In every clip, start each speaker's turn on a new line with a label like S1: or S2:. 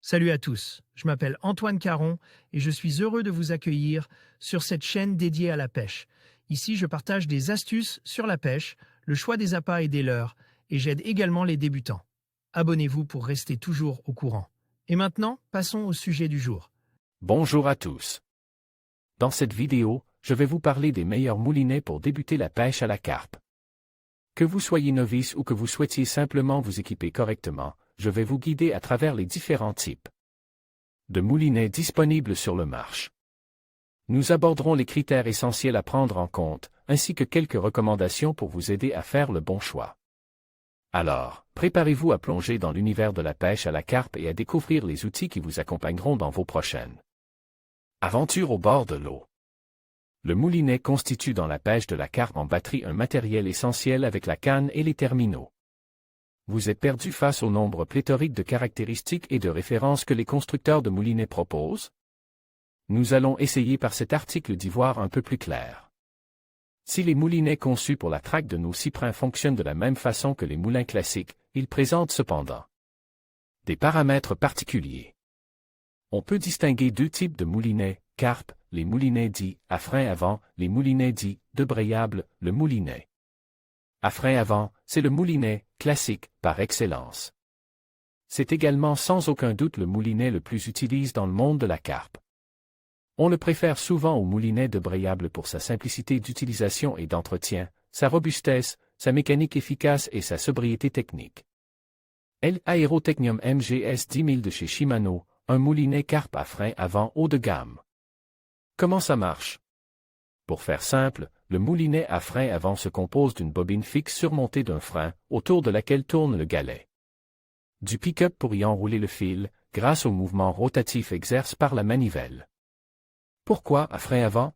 S1: Salut à tous, je m'appelle Antoine Caron et je suis heureux de vous accueillir sur cette chaîne dédiée à la pêche. Ici, je partage des astuces sur la pêche, le choix des appâts et des leurres, et j'aide également les débutants. Abonnez-vous pour rester toujours au courant. Et maintenant, passons au sujet du jour.
S2: Bonjour à tous. Dans cette vidéo, je vais vous parler des meilleurs moulinets pour débuter la pêche à la carpe. Que vous soyez novice ou que vous souhaitiez simplement vous équiper correctement, je vais vous guider à travers les différents types de moulinets disponibles sur le marché. Nous aborderons les critères essentiels à prendre en compte, ainsi que quelques recommandations pour vous aider à faire le bon choix. Alors, préparez-vous à plonger dans l'univers de la pêche à la carpe et à découvrir les outils qui vous accompagneront dans vos prochaines aventures au bord de l'eau. Le moulinet constitue dans la pêche de la carpe en batterie un matériel essentiel avec la canne et les terminaux. Vous êtes perdu face au nombre pléthorique de caractéristiques et de références que les constructeurs de moulinets proposent? Nous allons essayer par cet article d'y voir un peu plus clair. Si les moulinets conçus pour la traque de nos cyprins fonctionnent de la même façon que les moulins classiques, ils présentent cependant des paramètres particuliers. On peut distinguer deux types de moulinets, carpe, les moulinets dits à frein avant, les moulinets dits débrayables, le moulinet à frein avant, c'est le moulinet classique par excellence. C'est également sans aucun doute le moulinet le plus utilisé dans le monde de la carpe. On le préfère souvent au moulinet débrayable pour sa simplicité d'utilisation et d'entretien, sa robustesse, sa mécanique efficace et sa sobriété technique. L'Aerotechnium MGS 10000 de chez Shimano, un moulinet carpe à frein avant haut de gamme. Comment ça marche? Pour faire simple, le moulinet à frein avant se compose d'une bobine fixe surmontée d'un frein, autour de laquelle tourne le galet. Du pick-up pour y enrouler le fil, grâce au mouvement rotatif exercé par la manivelle. Pourquoi à frein avant?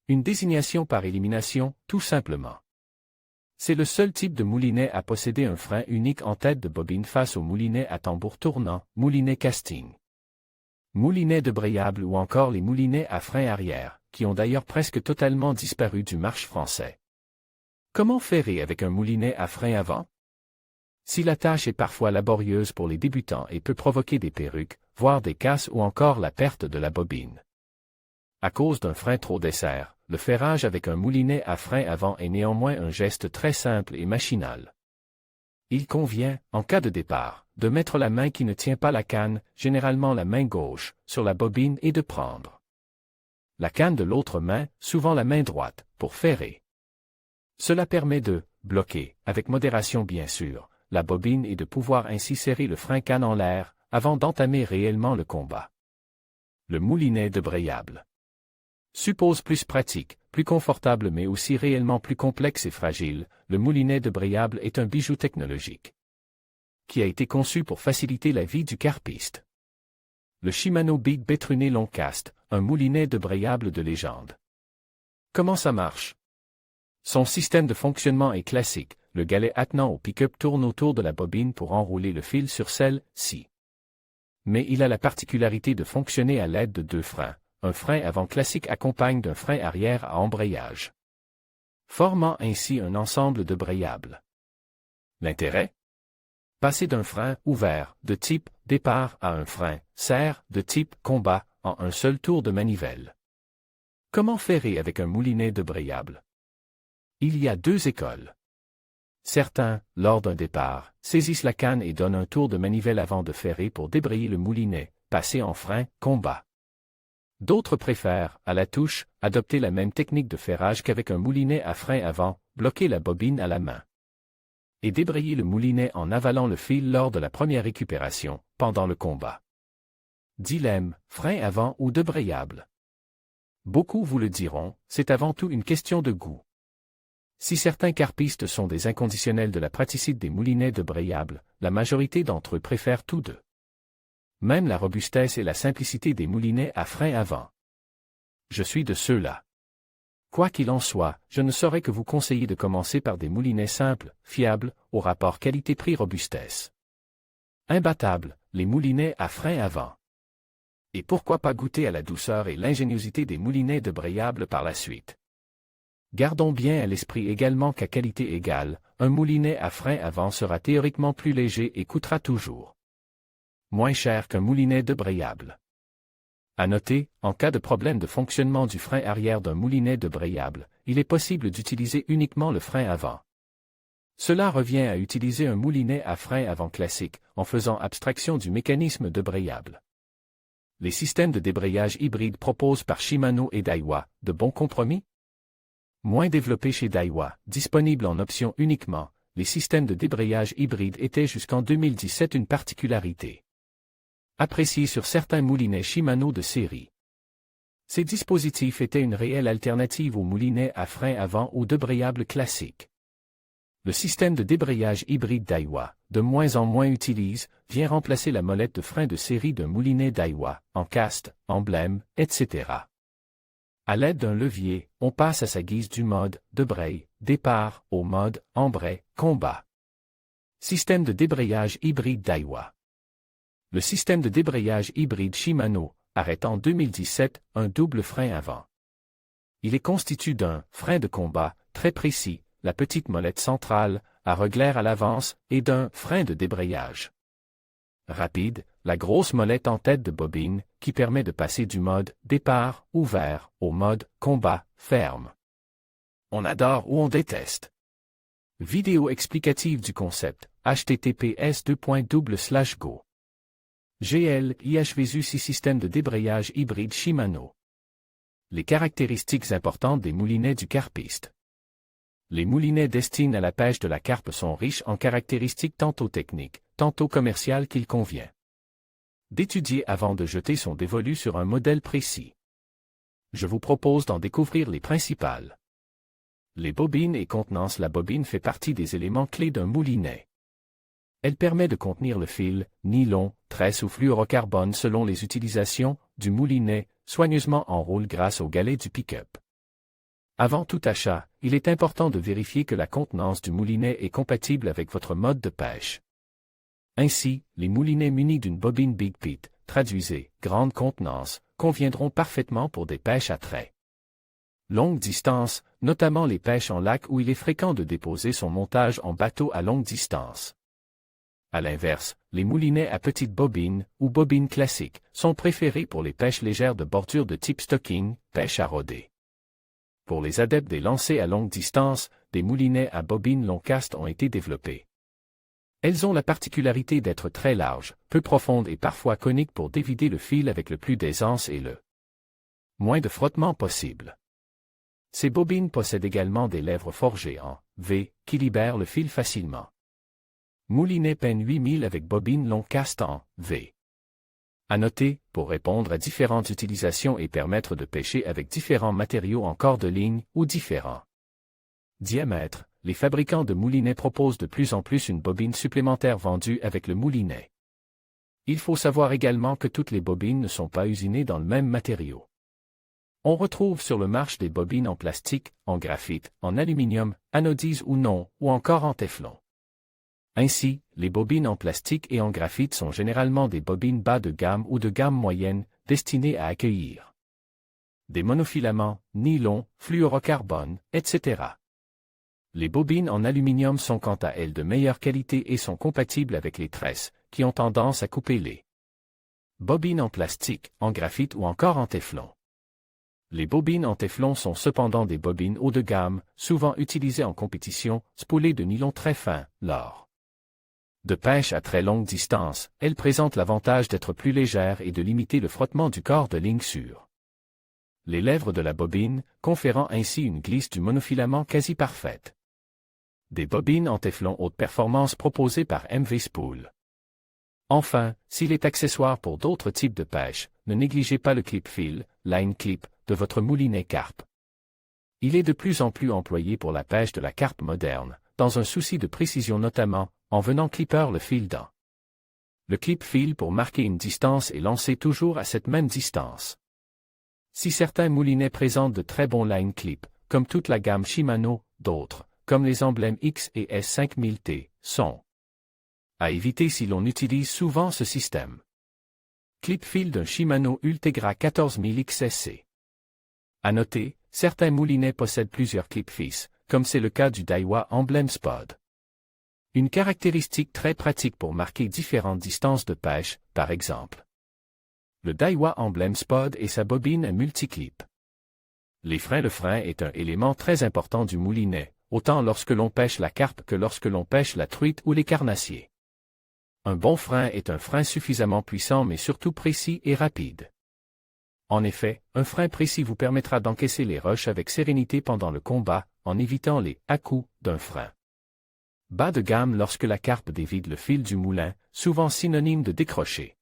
S2: Une désignation par élimination, tout simplement. C'est le seul type de moulinet à posséder un frein unique en tête de bobine face au moulinet à tambour tournant, moulinet casting. Moulinet débrayable ou encore les moulinets à frein arrière, qui ont d'ailleurs presque totalement disparu du marché français. Comment ferrer avec un moulinet à frein avant? Si la tâche est parfois laborieuse pour les débutants et peut provoquer des perruques, voire des casses ou encore la perte de la bobine. À cause d'un frein trop dessert, le ferrage avec un moulinet à frein avant est néanmoins un geste très simple et machinal. Il convient, en cas de départ, de mettre la main qui ne tient pas la canne, généralement la main gauche, sur la bobine et de prendre la canne de l'autre main, souvent la main droite, pour ferrer. Cela permet de bloquer, avec modération bien sûr, la bobine et de pouvoir ainsi serrer le frein-canne en l'air, avant d'entamer réellement le combat. Le moulinet débrayable suppose plus pratique, plus confortable mais aussi réellement plus complexe et fragile, le moulinet débrayable est un bijou technologique qui a été conçu pour faciliter la vie du carpiste. Le Shimano Big Betruné Longcast, un moulinet débrayable de légende. Comment ça marche? Son système de fonctionnement est classique, le galet attenant au pick-up tourne autour de la bobine pour enrouler le fil sur celle-ci. Mais il a la particularité de fonctionner à l'aide de deux freins. Un frein avant classique accompagne d'un frein arrière à embrayage, formant ainsi un ensemble débrayable. L'intérêt? Passer d'un frein ouvert, de type départ, à un frein serre, de type combat, en un seul tour de manivelle. Comment ferrer avec un moulinet débrayable? Il y a deux écoles. Certains, lors d'un départ, saisissent la canne et donnent un tour de manivelle avant de ferrer pour débrayer le moulinet, passer en frein combat. D'autres préfèrent, à la touche, adopter la même technique de ferrage qu'avec un moulinet à frein avant, bloquer la bobine à la main et débrayer le moulinet en avalant le fil lors de la première récupération, pendant le combat. Dilemme, frein avant ou débrayable. Beaucoup vous le diront, c'est avant tout une question de goût. Si certains carpistes sont des inconditionnels de la praticité des moulinets débrayables, la majorité d'entre eux préfèrent tous deux. Même la robustesse et la simplicité des moulinets à frein avant. Je suis de ceux-là. Quoi qu'il en soit, je ne saurais que vous conseiller de commencer par des moulinets simples, fiables, au rapport qualité-prix robustesse. Imbattables, les moulinets à frein avant. Et pourquoi pas goûter à la douceur et l'ingéniosité des moulinets débrayables par la suite. Gardons bien à l'esprit également qu'à qualité égale, un moulinet à frein avant sera théoriquement plus léger et coûtera toujours moins cher qu'un moulinet débrayable. À noter, en cas de problème de fonctionnement du frein arrière d'un moulinet débrayable, il est possible d'utiliser uniquement le frein avant. Cela revient à utiliser un moulinet à frein avant classique, en faisant abstraction du mécanisme débrayable. Les systèmes de débrayage hybride proposés par Shimano et Daiwa, de bons compromis? Moins développés chez Daiwa, disponibles en option uniquement, les systèmes de débrayage hybride étaient jusqu'en 2017 une particularité appréciée sur certains moulinets Shimano de série. Ces dispositifs étaient une réelle alternative aux moulinets à frein avant ou débrayables classiques. Le système de débrayage hybride Daiwa, de moins en moins utilisé, vient remplacer la molette de frein de série d'un moulinet Daiwa, en cast, emblème, etc. À l'aide d'un levier, on passe à sa guise du mode débraye, départ, au mode embraye, combat. Système de débrayage hybride Daiwa. Le système de débrayage hybride Shimano arrête en 2017 un double frein avant. Il est constitué d'un frein de combat très précis, la petite molette centrale, à reglaire à l'avance, et d'un frein de débrayage rapide, la grosse molette en tête de bobine, qui permet de passer du mode départ ouvert au mode combat ferme. On adore ou on déteste. Vidéo explicative du concept, https://go. GL, IHVSU 6 système de débrayage hybride Shimano. Les caractéristiques importantes des moulinets du carpiste. Les moulinets destinés à la pêche de la carpe sont riches en caractéristiques tantôt techniques, tantôt commerciales qu'il convient d'étudier avant de jeter son dévolu sur un modèle précis. Je vous propose d'en découvrir les principales. Les bobines et contenance. La bobine fait partie des éléments clés d'un moulinet. Elle permet de contenir le fil, nylon, tresse ou fluorocarbone selon les utilisations, du moulinet, soigneusement en rôle grâce au galet du pick-up. Avant tout achat, il est important de vérifier que la contenance du moulinet est compatible avec votre mode de pêche. Ainsi, les moulinets munis d'une bobine Big Pete, traduisez, grande contenance, conviendront parfaitement pour des pêches à trait longue distance, notamment les pêches en lac où il est fréquent de déposer son montage en bateau à longue distance. À l'inverse, les moulinets à petite bobine, ou bobine classique, sont préférés pour les pêches légères de bordure de type stocking, pêche à rôder. Pour les adeptes des lancers à longue distance, des moulinets à bobine long cast ont été développés. Elles ont la particularité d'être très larges, peu profondes et parfois coniques pour dévider le fil avec le plus d'aisance et le moins de frottement possible. Ces bobines possèdent également des lèvres forgées en V qui libèrent le fil facilement. Moulinet Penn 8000 avec bobine long cast en V. À noter, pour répondre à différentes utilisations et permettre de pêcher avec différents matériaux en corps de ligne ou différents diamètres, les fabricants de moulinets proposent de plus en plus une bobine supplémentaire vendue avec le moulinet. Il faut savoir également que toutes les bobines ne sont pas usinées dans le même matériau. On retrouve sur le marché des bobines en plastique, en graphite, en aluminium, anodise ou non, ou encore en téflon. Ainsi, les bobines en plastique et en graphite sont généralement des bobines bas de gamme ou de gamme moyenne, destinées à accueillir des monofilaments, nylon, fluorocarbone, etc. Les bobines en aluminium sont quant à elles de meilleure qualité et sont compatibles avec les tresses, qui ont tendance à couper les bobines en plastique, en graphite ou encore en téflon. Les bobines en téflon sont cependant des bobines haut de gamme, souvent utilisées en compétition, spoolées de nylon très fin, lors de pêche à très longue distance, elles présentent l'avantage d'être plus légères et de limiter le frottement du corps de ligne sur les lèvres de la bobine, conférant ainsi une glisse du monofilament quasi parfaite. Des bobines en téflon haute performance proposées par MV Spool. Enfin, s'il est accessoire pour d'autres types de pêche, ne négligez pas le clip fil, line clip, de votre moulinet carpe. Il est de plus en plus employé pour la pêche de la carpe moderne, dans un souci de précision notamment, en venant clipper le fil dans le clip fil pour marquer une distance et lancer toujours à cette même distance. Si certains moulinets présentent de très bons line clips, comme toute la gamme Shimano, d'autres, comme les emblèmes X et S5000T, sont à éviter si l'on utilise souvent ce système. Clip fil d'un Shimano Ultegra 14000 XSC. À noter, certains moulinets possèdent plusieurs clip fils, comme c'est le cas du Daiwa Emblem Spod. Une caractéristique très pratique pour marquer différentes distances de pêche, par exemple. Le Daiwa Emblem Spod et sa bobine à multiclip. Les freins. Le frein est un élément très important du moulinet, autant lorsque l'on pêche la carpe que lorsque l'on pêche la truite ou les carnassiers. Un bon frein est un frein suffisamment puissant mais surtout précis et rapide. En effet, un frein précis vous permettra d'encaisser les rushs avec sérénité pendant le combat, en évitant les à-coups d'un frein. Bas de gamme lorsque la carpe dévide le fil du moulin, souvent synonyme de décrocher.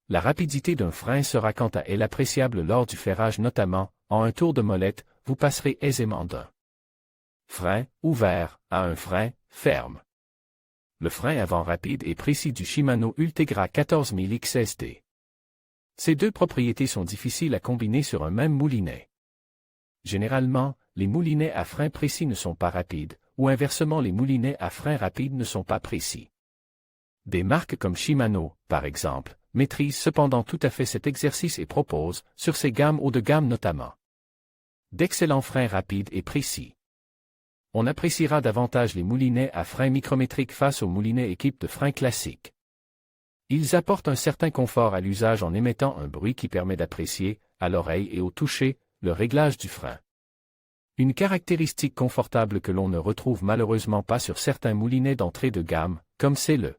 S2: La rapidité d'un frein sera quant à elle appréciable lors du ferrage notamment, en un tour de molette, vous passerez aisément d'un frein ouvert à un frein ferme. Le frein avant rapide et précis du Shimano Ultegra 14000 XSD. Ces deux propriétés sont difficiles à combiner sur un même moulinet. Généralement, les moulinets à frein précis ne sont pas rapides, ou inversement les moulinets à frein rapide ne sont pas précis. Des marques comme Shimano, par exemple, maîtrisent cependant tout à fait cet exercice et proposent, sur ces gammes haut de gamme notamment, d'excellents freins rapides et précis. On appréciera davantage les moulinets à frein micrométrique face aux moulinets équipes de freins classiques. Ils apportent un certain confort à l'usage en émettant un bruit qui permet d'apprécier, à l'oreille et au toucher, le réglage du frein. Une caractéristique confortable que l'on ne retrouve malheureusement pas sur certains moulinets d'entrée de gamme, comme c'est le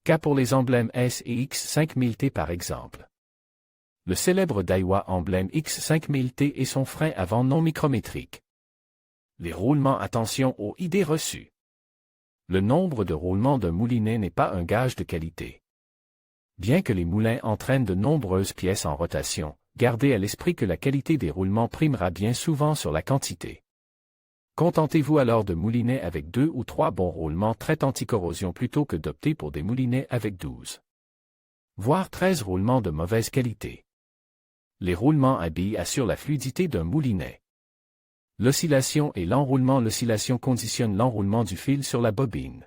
S2: cas pour les emblèmes S et X5000T par exemple. Le célèbre Daiwa Emblem X5000T et son frein avant non micrométrique. Les roulements. Attention aux idées reçues. Le nombre de roulements d'un moulinet n'est pas un gage de qualité. Bien que les moulins entraînent de nombreuses pièces en rotation, gardez à l'esprit que la qualité des roulements primera bien souvent sur la quantité. Contentez-vous alors de moulinets avec 2 ou 3 bons roulements très anti-corrosion plutôt que d'opter pour des moulinets avec 12, voire 13 roulements de mauvaise qualité. Les roulements à billes assurent la fluidité d'un moulinet. L'oscillation et l'enroulement. L'oscillation conditionne l'enroulement du fil sur la bobine.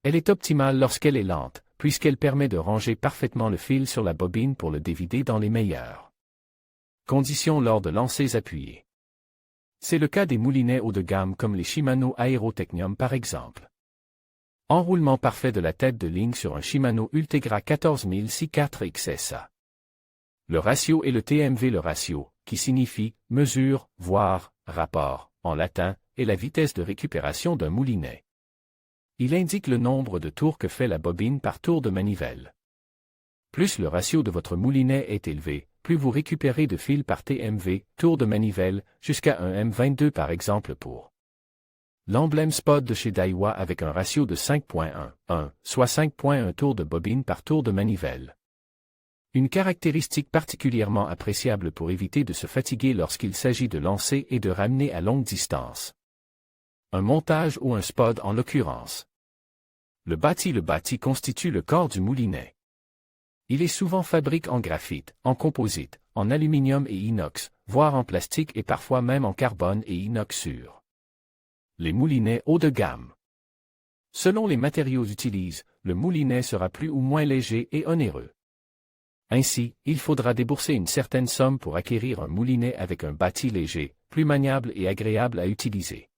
S2: Elle est optimale lorsqu'elle est lente, puisqu'elle permet de ranger parfaitement le fil sur la bobine pour le dévider dans les meilleures conditions lors de lancers appuyés. C'est le cas des moulinets haut de gamme comme les Shimano Aerotechnium par exemple. Enroulement parfait de la tête de ligne sur un Shimano Ultegra 14000 C4 XSA. Le ratio est le TMV. Le ratio, qui signifie mesure, voire rapport, en latin, est la vitesse de récupération d'un moulinet. Il indique le nombre de tours que fait la bobine par tour de manivelle. Plus le ratio de votre moulinet est élevé, plus vous récupérez de fil par TMV, tour de manivelle, jusqu'à un M22 par exemple pour l'emblème Spod de chez Daiwa avec un ratio de 5.11, soit 5.1 tours de bobine par tour de manivelle. Une caractéristique particulièrement appréciable pour éviter de se fatiguer lorsqu'il s'agit de lancer et de ramener à longue distance. Un montage ou un spod en l'occurrence. Le bâti constitue le corps du moulinet. Il est souvent fabriqué en graphite, en composite, en aluminium et inox, voire en plastique et parfois même en carbone et inox sûr. Les moulinets haut de gamme. Selon les matériaux utilisés, le moulinet sera plus ou moins léger et onéreux. Ainsi, il faudra débourser une certaine somme pour acquérir un moulinet avec un bâti léger, plus maniable et agréable à utiliser.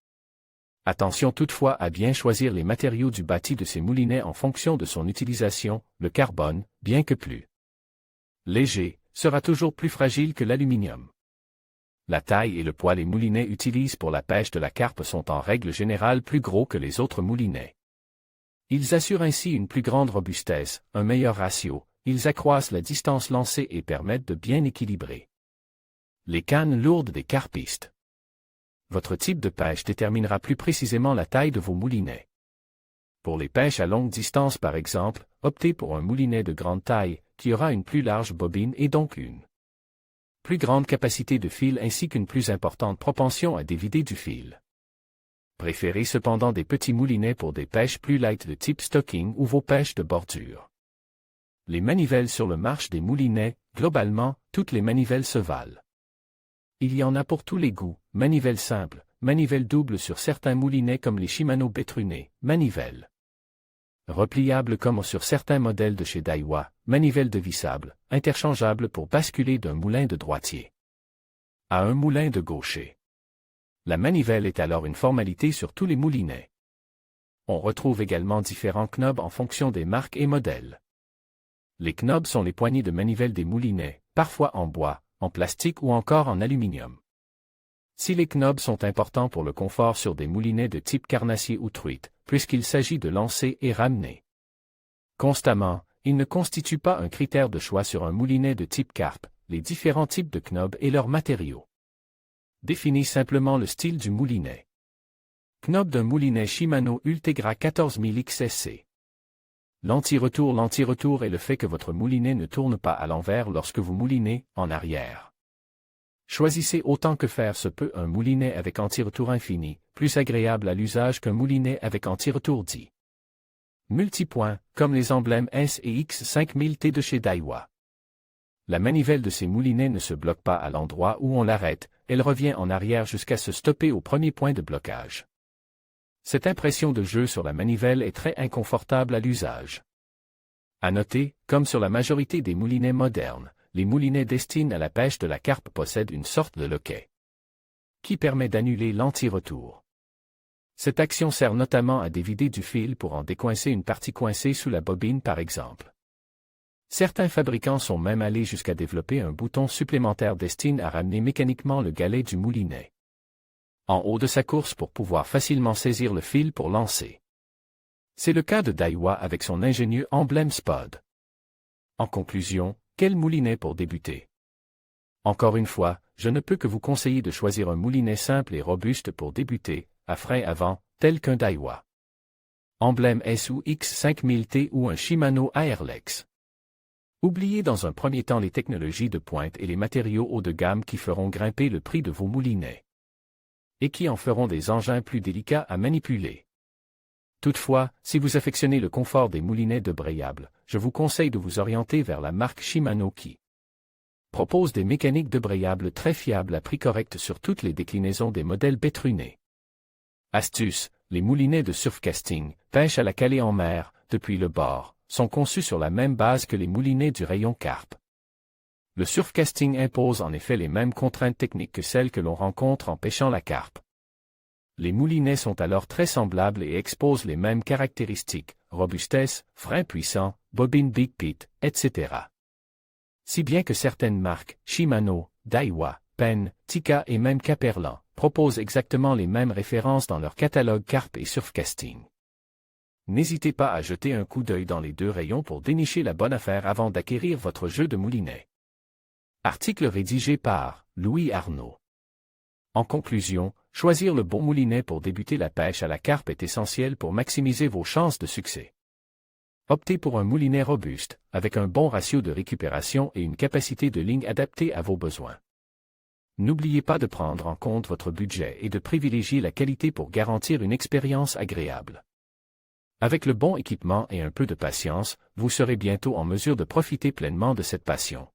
S2: Attention toutefois à bien choisir les matériaux du bâti de ces moulinets en fonction de son utilisation. Le carbone, bien que plus léger, sera toujours plus fragile que l'aluminium. La taille et le poids les moulinets utilisés pour la pêche de la carpe sont en règle générale plus gros que les autres moulinets. Ils assurent ainsi une plus grande robustesse, un meilleur ratio. Ils accroissent la distance lancée et permettent de bien équilibrer les cannes lourdes des carpistes. Votre type de pêche déterminera plus précisément la taille de vos moulinets. Pour les pêches à longue distance par exemple, optez pour un moulinet de grande taille, qui aura une plus large bobine et donc une plus grande capacité de fil ainsi qu'une plus importante propension à dévider du fil. Préférez cependant des petits moulinets pour des pêches plus light de type stocking ou vos pêches de bordure. Les manivelles sur le marché des moulinets, globalement, toutes les manivelles se valent. Il y en a pour tous les goûts, manivelles simples, manivelles doubles sur certains moulinets comme les Shimano Betrunés, manivelles repliables comme sur certains modèles de chez Daiwa, manivelles devissables, interchangeables pour basculer d'un moulin de droitier à un moulin de gaucher. La manivelle est alors une formalité sur tous les moulinets. On retrouve également différents knobs en fonction des marques et modèles. Les knobs sont les poignées de manivelle des moulinets, parfois en bois, en plastique ou encore en aluminium. Si les knobs sont importants pour le confort sur des moulinets de type carnassier ou truite, puisqu'il s'agit de lancer et ramener constamment, ils ne constituent pas un critère de choix sur un moulinet de type carpe, les différents types de knobs et leurs matériaux. Définis simplement le style du moulinet. Knob d'un moulinet Shimano Ultegra 14000 XSC. L'anti-retour est le fait que votre moulinet ne tourne pas à l'envers lorsque vous moulinez en arrière. Choisissez autant que faire se peut un moulinet avec anti-retour infini, plus agréable à l'usage qu'un moulinet avec anti-retour dit. Multipoint, comme les emblèmes S et X5000T de chez Daiwa. La manivelle de ces moulinets ne se bloque pas à l'endroit où on l'arrête, elle revient en arrière jusqu'à se stopper au premier point de blocage. Cette impression de jeu sur la manivelle est très inconfortable à l'usage. À noter, comme sur la majorité des moulinets modernes, les moulinets destinés à la pêche de la carpe possèdent une sorte de loquet qui permet d'annuler l'anti-retour. Cette action sert notamment à dévider du fil pour en décoincer une partie coincée sous la bobine par exemple. Certains fabricants sont même allés jusqu'à développer un bouton supplémentaire destiné à ramener mécaniquement le galet du moulinet en haut de sa course pour pouvoir facilement saisir le fil pour lancer. C'est le cas de Daiwa avec son ingénieux emblème Spod. En conclusion, quel moulinet pour débuter? Encore une fois, je ne peux que vous conseiller de choisir un moulinet simple et robuste pour débuter, à frein avant, tel qu'un Daiwa emblème S ou X5000T ou un Shimano Airlex. Oubliez dans un premier temps les technologies de pointe et les matériaux haut de gamme qui feront grimper le prix de vos moulinets et qui en feront des engins plus délicats à manipuler. Toutefois, si vous affectionnez le confort des moulinets débrayables, je vous conseille de vous orienter vers la marque Shimano qui propose des mécaniques débrayables très fiables à prix correct sur toutes les déclinaisons des modèles bétrunés. Astuce, les moulinets de surfcasting, pêche à la calée en mer, depuis le bord, sont conçus sur la même base que les moulinets du rayon carpe. Le surfcasting impose en effet les mêmes contraintes techniques que celles que l'on rencontre en pêchant la carpe. Les moulinets sont alors très semblables et exposent les mêmes caractéristiques, robustesse, frein puissant, bobine Big Pit, etc. Si bien que certaines marques, Shimano, Daiwa, Penn, Tika et même Caperlan, proposent exactement les mêmes références dans leur catalogue carpe et surfcasting. N'hésitez pas à jeter un coup d'œil dans les deux rayons pour dénicher la bonne affaire avant d'acquérir votre jeu de moulinet. Article rédigé par Louis Arnaud. En conclusion, choisir le bon moulinet pour débuter la pêche à la carpe est essentiel pour maximiser vos chances de succès. Optez pour un moulinet robuste, avec un bon ratio de récupération et une capacité de ligne adaptée à vos besoins. N'oubliez pas de prendre en compte votre budget et de privilégier la qualité pour garantir une expérience agréable. Avec le bon équipement et un peu de patience, vous serez bientôt en mesure de profiter pleinement de cette passion.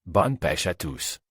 S2: Bonne pêche à tous!